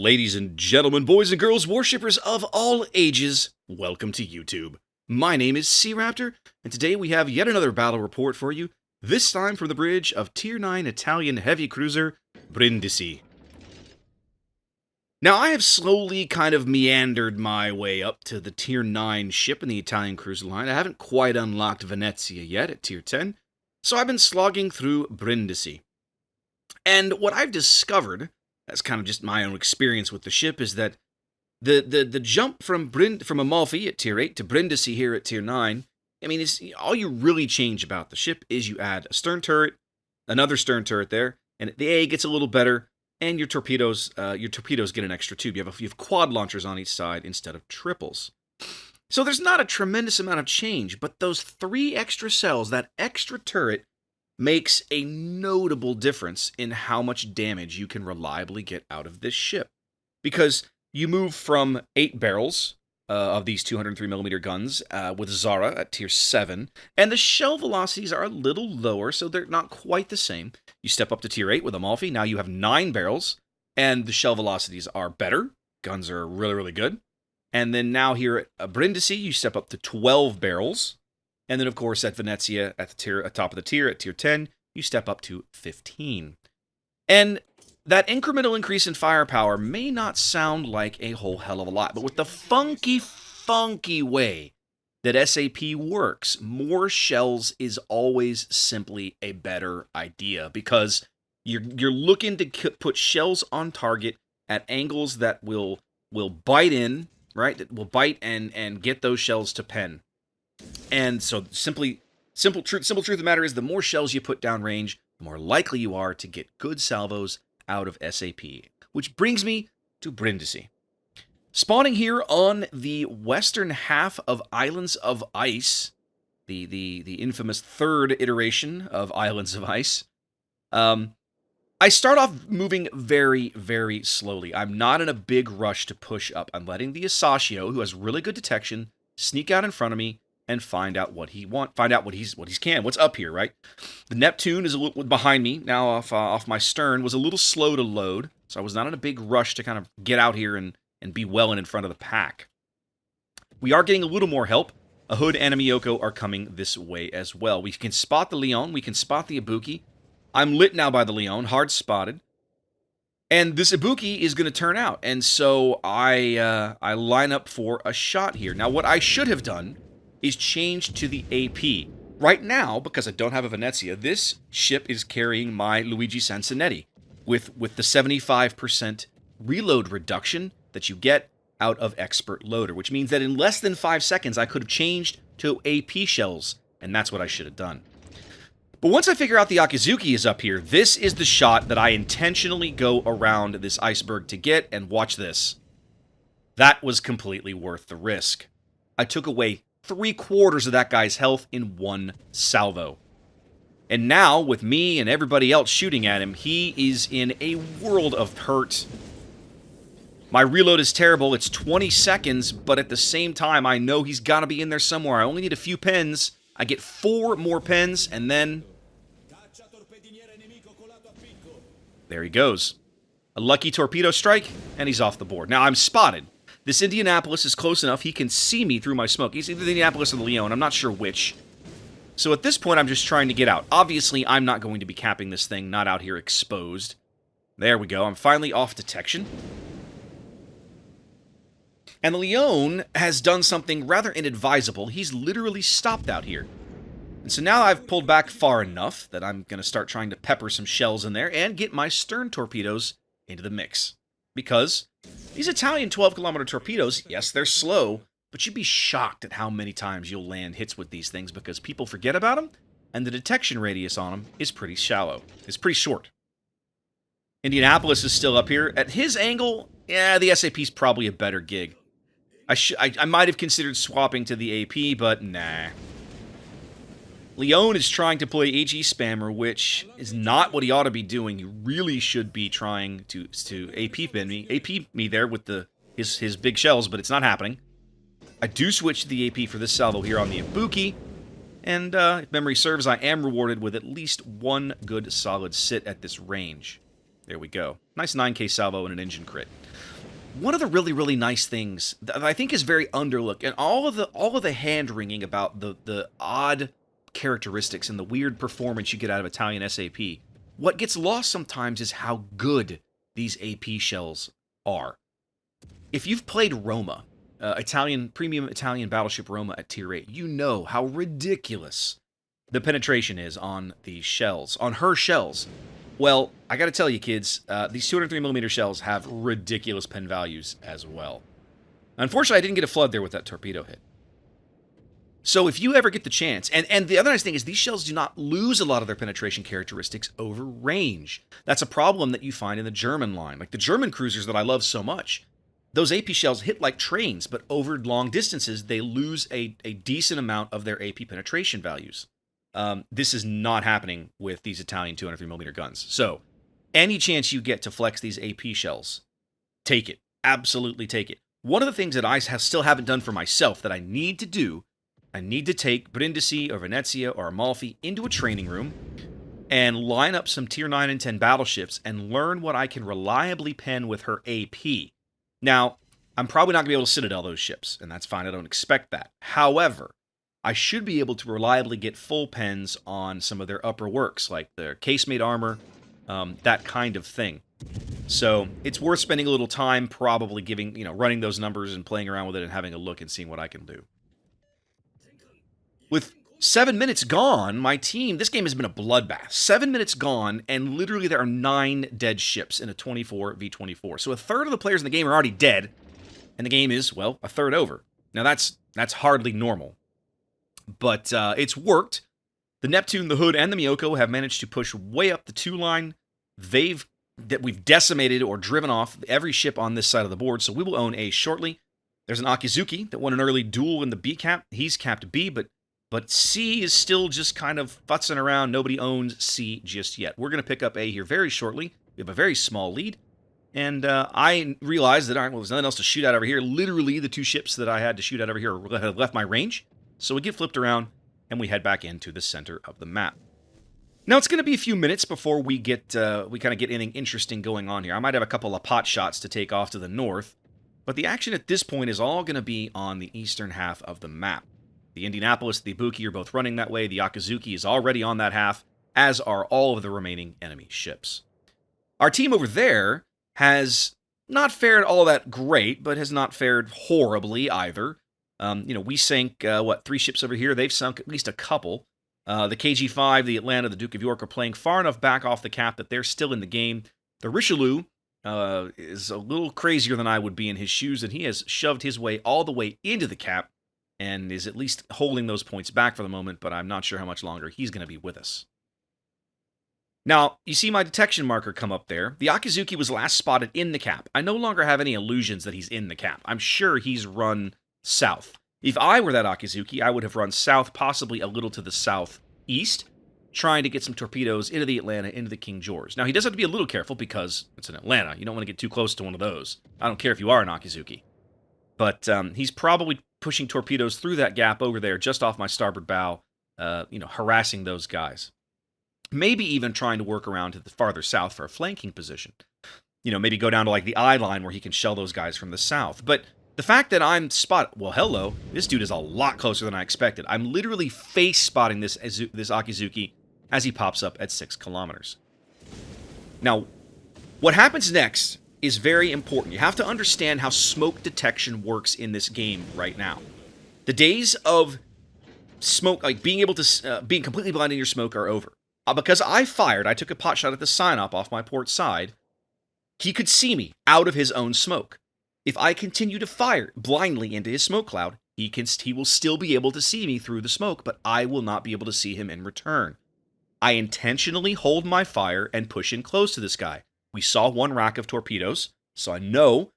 Ladies and gentlemen, boys and girls, worshippers of all ages, welcome to YouTube. My name is SeaRaptor, and today we have yet another battle report for you, this time from the bridge of Tier 9 Italian heavy cruiser, Brindisi. Now, I have slowly kind of meandered my way up to the Tier 9 ship in the Italian cruiser line. I haven't quite unlocked Venezia yet at Tier 10, so I've been slogging through Brindisi. And what I've discovered, that's kind of just my own experience with the ship, is that the jump from Amalfi at Tier 8 to Brindisi here at Tier 9, I mean, all you really change about the ship is you add a stern turret, another stern turret there, and the A gets a little better, and your torpedoes get an extra tube. You have quad launchers on each side instead of triples. So there's not a tremendous amount of change, but those 3 extra cells, that extra turret, makes a notable difference in how much damage you can reliably get out of this ship. Because you move from 8 barrels of these 203mm guns with Zara at Tier 7, and the shell velocities are a little lower, so they're not quite the same. You step up to Tier 8 with Amalfi, now you have 9 barrels, and the shell velocities are better. Guns are really, really good. And then now here at Brindisi, you step up to 12 barrels. And then, of course, at Venezia, at top of the tier, at Tier 10, you step up to 15. And that incremental increase in firepower may not sound like a whole hell of a lot, but with the funky way that SAP works, more shells is always simply a better idea, because you're looking to put shells on target at angles that will bite in, right? That will bite and get those shells to pen. And so simple truth of the matter is, the more shells you put downrange, the more likely you are to get good salvos out of SAP. Which brings me to Brindisi. Spawning here on the western half of Islands of Ice, the infamous 3rd iteration of Islands of Ice, I start off moving very, very slowly. I'm not in a big rush to push up. I'm letting the Asashio, who has really good detection, sneak out in front of me and find out what he's can. What's up here, right? The Neptune is a little behind me now, off my stern, was a little slow to load, so I was not in a big rush to kind of get out here and be well in front of the pack. We are getting a little more help. A Hood and a Miyoko are coming this way as well. We can spot the Leon, we can spot the Ibuki. I'm lit now by the Leon, hard spotted. And this Ibuki is going to turn out, and so I line up for a shot here. Now, what I should have done is changed to the AP. Right now, because I don't have a Venezia, this ship is carrying my Luigi Sansonetti with the 75% reload reduction that you get out of Expert Loader, which means that in less than 5 seconds, I could have changed to AP shells, and that's what I should have done. But once I figure out the Akizuki is up here, this is the shot that I intentionally go around this iceberg to get, and watch this. That was completely worth the risk. I took away 3/4 of that guy's health in one salvo. And now, with me and everybody else shooting at him, he is in a world of hurt. My reload is terrible. It's 20 seconds, but at the same time, I know he's got to be in there somewhere. I only need a few pens. I get 4 more pens, and then there he goes. A lucky torpedo strike, and he's off the board. Now, I'm spotted. This Indianapolis is close enough, he can see me through my smoke. He's either the Indianapolis or the Leon, I'm not sure which. So at this point, I'm just trying to get out. Obviously, I'm not going to be capping this thing, not out here exposed. There we go, I'm finally off detection. And the Leon has done something rather inadvisable. He's literally stopped out here. And so now I've pulled back far enough that I'm going to start trying to pepper some shells in there and get my stern torpedoes into the mix. Because these Italian 12-kilometer torpedoes, yes, they're slow, but you'd be shocked at how many times you'll land hits with these things, because people forget about them, and the detection radius on them is pretty shallow. It's pretty short. Indianapolis is still up here. At his angle, yeah, the SAP's probably a better gig. I might have considered swapping to the AP, but nah. Leon is trying to play HE spammer, which is not what he ought to be doing. He really should be trying to AP me there with his big shells, but it's not happening. I do switch to the AP for this salvo here on the Ibuki, and if memory serves, I am rewarded with at least 1 good solid sit at this range. There we go. Nice 9K salvo and an engine crit. One of the really, really nice things that I think is very underlooked, and all of the hand-wringing about the odd characteristics and the weird performance you get out of Italian SAP, what gets lost sometimes is how good these AP shells are. If you've played Roma, premium Italian battleship Roma at tier 8, you know how ridiculous the penetration is on these shells, on her shells. Well, I gotta tell you, kids, these 203mm shells have ridiculous pen values as well. Unfortunately, I didn't get a flood there with that torpedo hit. So if you ever get the chance, and the other nice thing is these shells do not lose a lot of their penetration characteristics over range. That's a problem that you find in the German line. Like the German cruisers that I love so much, those AP shells hit like trains, but over long distances, they lose a decent amount of their AP penetration values. This is not happening with these Italian 203mm guns. So, any chance you get to flex these AP shells, take it. Absolutely take it. One of the things that I still haven't done for myself that I need to do, I need to take Brindisi or Venezia or Amalfi into a training room and line up some tier 9 and 10 battleships and learn what I can reliably pen with her AP. Now, I'm probably not going to be able to Citadel those ships, and that's fine. I don't expect that. However, I should be able to reliably get full pens on some of their upper works, like their casemate armor, that kind of thing. So it's worth spending a little time probably running those numbers and playing around with it and having a look and seeing what I can do. With 7 minutes gone, my team, this game has been a bloodbath. 7 minutes gone, and literally there are 9 dead ships in a 24v24. So a third of the players in the game are already dead, and the game is, well, a third over. Now that's hardly normal. But it's worked. The Neptune, the Hood, and the Miyoko have managed to push way up the 2 line. We've decimated or driven off every ship on this side of the board, so we will own A shortly. There's an Akizuki that won an early duel in the B cap. He's capped B, but C is still just kind of futzing around. Nobody owns C just yet. We're going to pick up A here very shortly. We have a very small lead. And I realized that, all right, well, there's nothing else to shoot at over here. Literally, the 2 ships that I had to shoot at over here have left my range. So we get flipped around, and we head back into the center of the map. Now, it's going to be a few minutes before we kind of get anything interesting going on here. I might have a couple of pot shots to take off to the north, but the action at this point is all going to be on the eastern half of the map. The Indianapolis, the Ibuki are both running that way. The Akizuki is already on that half, as are all of the remaining enemy ships. Our team over there has not fared all that great, but has not fared horribly either. We sank, 3 ships over here. They've sunk at least a couple. The KG-5, the Atlanta, the Duke of York are playing far enough back off the cap that they're still in the game. The Richelieu is a little crazier than I would be in his shoes, and he has shoved his way all the way into the cap and is at least holding those points back for the moment, but I'm not sure how much longer he's going to be with us. Now, you see my detection marker come up there. The Akizuki was last spotted in the cap. I no longer have any illusions that he's in the cap. I'm sure he's run south. If I were that Akizuki, I would have run south, possibly a little to the southeast, trying to get some torpedoes into the Atlanta, into the King George. Now, he does have to be a little careful because it's an Atlanta. You don't want to get too close to one of those. I don't care if you are an Akizuki. But he's probably pushing torpedoes through that gap over there, just off my starboard bow, harassing those guys. Maybe even trying to work around to the farther south for a flanking position. Maybe go down to like the eye line where he can shell those guys from the south. But the fact that I'm well, hello, this dude is a lot closer than I expected. I'm literally face spotting this Akizuki as he pops up at 6 kilometers. Now, what happens next is very important. You have to understand how smoke detection works in this game right now. The days of smoke, like being able to being completely blind in your smoke, are over. Because I took a pot shot at the sign-op off my port side. He could see me out of his own smoke. If I continue to fire blindly into his smoke cloud, he will still be able to see me through the smoke, but I will not be able to see him in return. I intentionally hold my fire and push in close to this guy. We saw 1 rack of torpedoes, so I know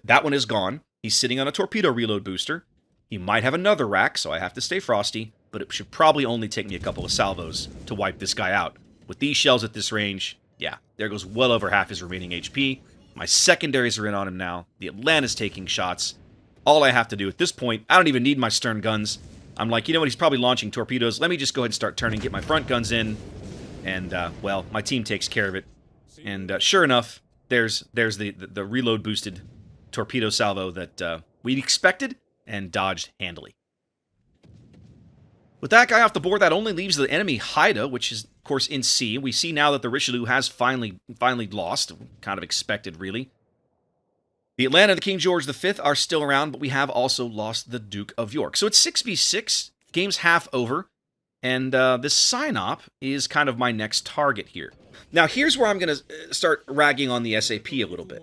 that one is gone. He's sitting on a torpedo reload booster. He might have another rack, so I have to stay frosty, but it should probably only take me a couple of salvos to wipe this guy out. With these shells at this range, yeah, there goes well over half his remaining HP. My secondaries are in on him now. The Atlanta's taking shots. All I have to do at this point, I don't even need my stern guns. I'm like, you know what, he's probably launching torpedoes. Let me just go ahead and start turning, get my front guns in. And, well, my team takes care of it. And sure enough, there's the reload boosted torpedo salvo that we expected and dodged handily. With that guy off the board, that only leaves the enemy Haida, which is, of course, in sea. We see now that the Richelieu has finally lost. Kind of expected, really. The Atlanta and the King George V are still around, but we have also lost the Duke of York. So it's 6v6. Game's half over. And this Synop is kind of my next target here. Now, here's where I'm going to start ragging on the SAP a little bit.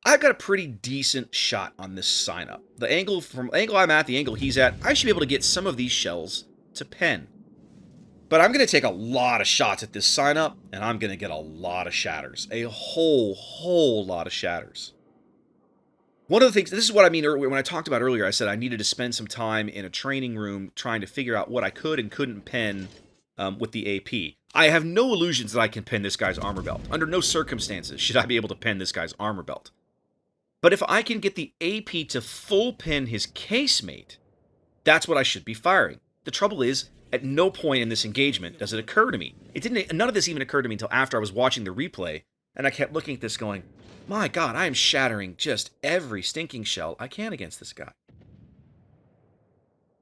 I've got a pretty decent shot on this Synop. The angle, from the angle I'm at, the angle he's at, I should be able to get some of these shells to pen. But I'm going to take a lot of shots at this Synop, and I'm going to get a lot of shatters. A whole lot of shatters. One of the things, this is what I mean earlier, when I talked about earlier, I said I needed to spend some time in a training room trying to figure out what I could and couldn't pen with the AP. I have no illusions that I can pen this guy's armor belt. Under no circumstances should I be able to pen this guy's armor belt. But if I can get the AP to full pen his casemate, that's what I should be firing. The trouble is, at no point in this engagement does it occur to me. None of this even occurred to me until after I was watching the replay, and I kept looking at this going, my God, I am shattering just every stinking shell I can against this guy.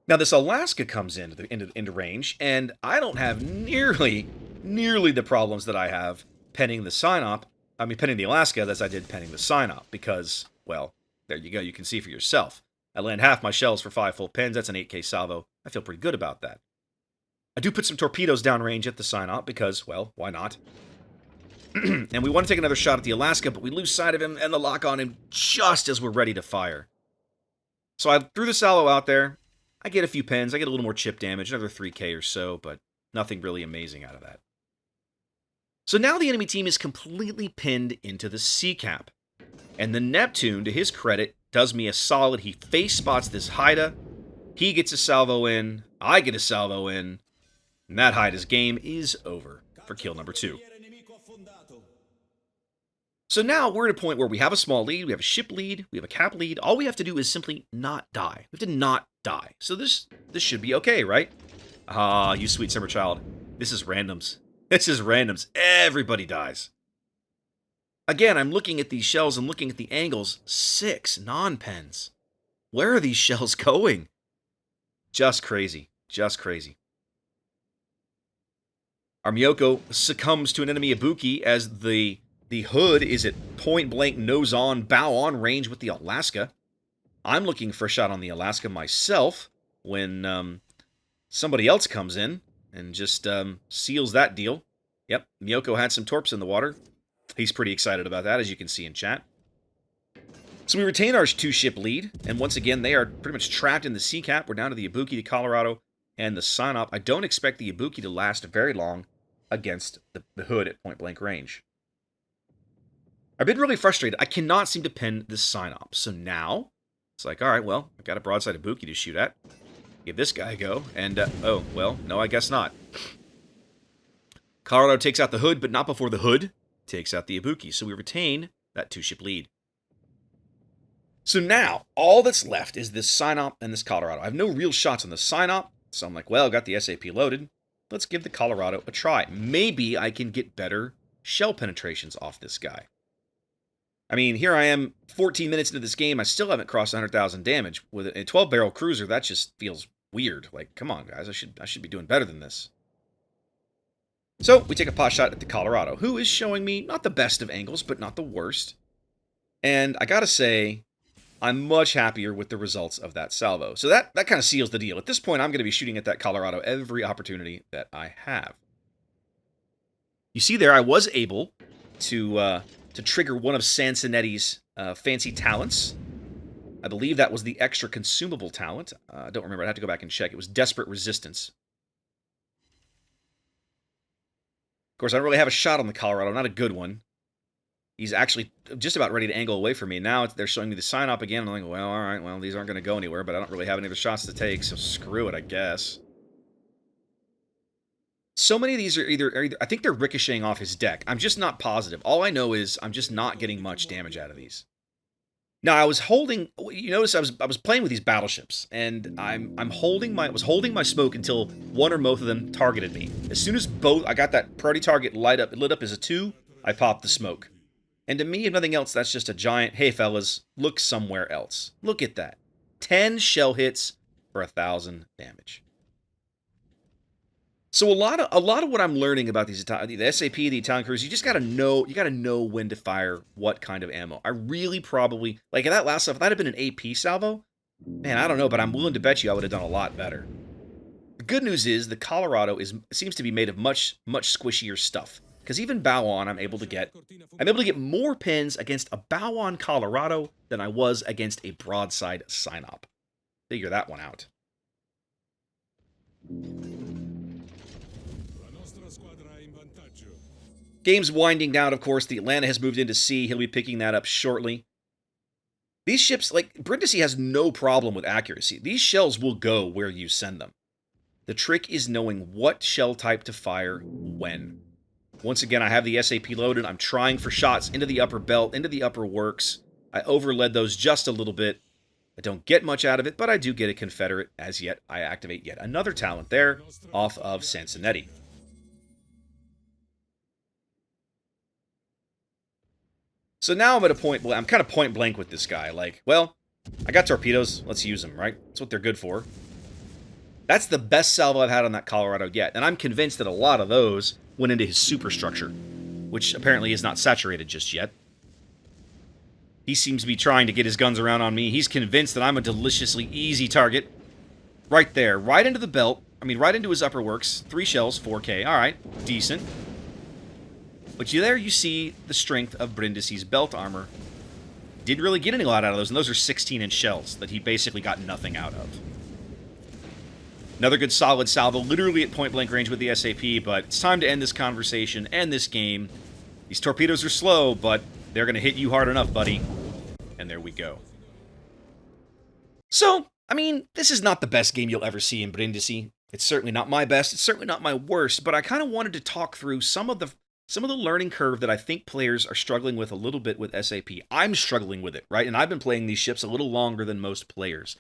Now, this Alaska comes into range, and I don't have nearly the problems that I have penning the Synop. I mean, penning the Alaska as I did penning the Synop, because, well, there you go. You can see for yourself. I land half my shells for 5 full pens. That's an 8K salvo. I feel pretty good about that. I do put some torpedoes downrange at the Synop because, well, why not? And we want to take another shot at the Alaska, but we lose sight of him and the lock on him just as we're ready to fire. So I threw the salvo out there. I get a few pens. I get a little more chip damage, another 3K or so, but nothing really amazing out of that. So now the enemy team is completely pinned into the sea cap. And the Neptune, to his credit, does me a solid. He face spots this Haida. He gets a salvo in. I get a salvo in. And that Haida's game is over for kill number 2. So now we're at a point where we have a small lead, we have a ship lead, we have a cap lead. All we have to do is simply not die. We have to not die. So this should be okay, right? Ah, you sweet summer child. This is randoms. This is randoms. Everybody dies. Again, I'm looking at these shells and looking at the angles. 6 non-pens. Where are these shells going? Just crazy. Just crazy. Our Miyoko succumbs to an enemy Ibuki as the hood is at point-blank, nose-on, bow-on range with the Alaska. I'm looking for a shot on the Alaska myself when somebody else comes in and just seals that deal. Yep, Miyoko had some torps in the water. He's pretty excited about that, as you can see in chat. So we retain our 2-ship lead, and once again, they are pretty much trapped in the sea cap. We're down to the Ibuki, the Colorado, and the Synop. I don't expect the Ibuki to last very long against the hood at point-blank range. I've been really frustrated. I cannot seem to pin this Synop. So now, it's like, all right, well, I've got a broadside Ibuki to shoot at. Give this guy a go, and, oh, well, no, I guess not. Colorado takes out the hood, but not before the hood takes out the Ibuki. So we retain that 2-ship lead. So now, all that's left is this Synop and this Colorado. I have no real shots on the Synop, so I'm like, well, got the SAP loaded. Let's give the Colorado a try. Maybe I can get better shell penetrations off this guy. I mean, here I am, 14 minutes into this game, I still haven't crossed 100,000 damage. With a 12-barrel cruiser, that just feels weird. Like, come on, guys, I should be doing better than this. So, we take a pot shot at the Colorado, who is showing me not the best of angles, but not the worst. And I gotta say, I'm much happier with the results of that salvo. So that kind of seals the deal. At this point, I'm going to be shooting at that Colorado every opportunity that I have. You see there, I was able to trigger one of Sansanetti's fancy talents. I believe that was the extra consumable talent. I don't remember. I'd have to go back and check. It was Desperate Resistance. Of course, I don't really have a shot on the Colorado. Not a good one. He's actually just about ready to angle away from me. Now they're showing me the Synop again. I'm like, well, all right, well, these aren't going to go anywhere, but I don't really have any other shots to take, so screw it, I guess. So many of these are either I think they're ricocheting off his deck. I'm just not positive. All I know is I'm just not getting much damage out of these. Now, I was holding, you notice I was playing with these battleships, and I was holding my smoke until one or both of them targeted me. As soon as I got that priority target lit up as a 2, I popped the smoke. And to me, if nothing else, that's just a giant, hey fellas, look somewhere else. Look at that. 10 shell hits for 1,000 damage. So a lot of what I'm learning about the SAP, the Italian cruisers, you just gotta know when to fire what kind of ammo. I really probably, like that last stuff, if that had been an AP salvo, man, I don't know, but I'm willing to bet you I would have done a lot better. The good news is the Colorado seems to be made of much squishier stuff. Because even bow-on, I'm able to get more pins against a bow-on Colorado than I was against a broadside Synop. Figure that one out. Game's winding down, of course. The Atlanta has moved into sea. He'll be picking that up shortly. These ships, like, Brindisi has no problem with accuracy. These shells will go where you send them. The trick is knowing what shell type to fire when. Once again, I have the SAP loaded. I'm trying for shots into the upper belt, into the upper works. I overled those just a little bit. I don't get much out of it, but I do get a Confederate as yet. I activate yet another talent there off of Sansonetti. So now I'm at a point, I'm kind of point blank with this guy. Like, well, I got torpedoes. Let's use them, right? That's what they're good for. That's the best salvo I've had on that Colorado yet. And I'm convinced that a lot of those went into his superstructure, which apparently is not saturated just yet. He seems to be trying to get his guns around on me. He's convinced that I'm a deliciously easy target. Right there, right into the belt. I mean, right into his upper works. 3 shells, 4K. All right, decent. But there you see the strength of Brindisi's belt armor. Didn't really get any lot out of those, and those are 16-inch shells that he basically got nothing out of. Another good solid salvo, literally at point-blank range with the SAP, but it's time to end this conversation and this game. These torpedoes are slow, but they're going to hit you hard enough, buddy. And there we go. So, I mean, this is not the best game you'll ever see in Brindisi. It's certainly not my best, it's certainly not my worst, but I kind of wanted to talk through some of the learning curve that I think players are struggling with a little bit with SAP. I'm struggling with it, right? And I've been playing these ships a little longer than most players.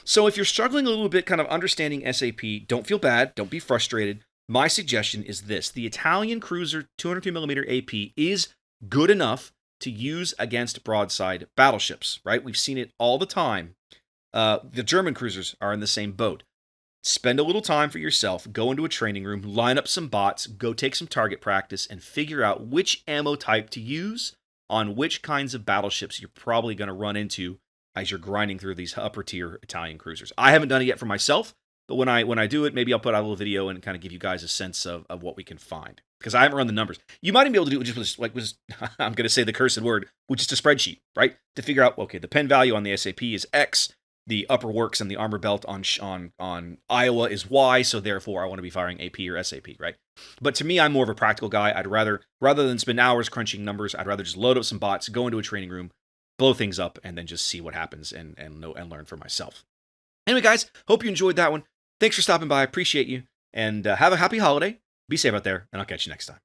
So if you're struggling a little bit kind of understanding SAP, don't feel bad, don't be frustrated. My suggestion is this. The Italian cruiser 202mm AP is good enough to use against broadside battleships, right? We've seen it all the time. The German cruisers are in the same boat. Spend a little time for yourself, go into a training room, line up some bots, go take some target practice, and figure out which ammo type to use on which kinds of battleships you're probably going to run into as you're grinding through these upper-tier Italian cruisers. I haven't done it yet for myself, but when I do it, maybe I'll put out a little video and kind of give you guys a sense of what we can find. Because I haven't run the numbers. You might even be able to do it just with I'm going to say the cursed word, which is a spreadsheet, right? To figure out, okay, the pen value on the SAP is X, the upper works and the armor belt on Iowa is Y, so therefore I want to be firing AP or SAP, right? But to me, I'm more of a practical guy. I'd rather than spend hours crunching numbers, I'd rather just load up some bots, go into a training room, blow things up, and then just see what happens and learn for myself. Anyway, guys, hope you enjoyed that one. Thanks for stopping by. I appreciate you. And have a happy holiday. Be safe out there, and I'll catch you next time.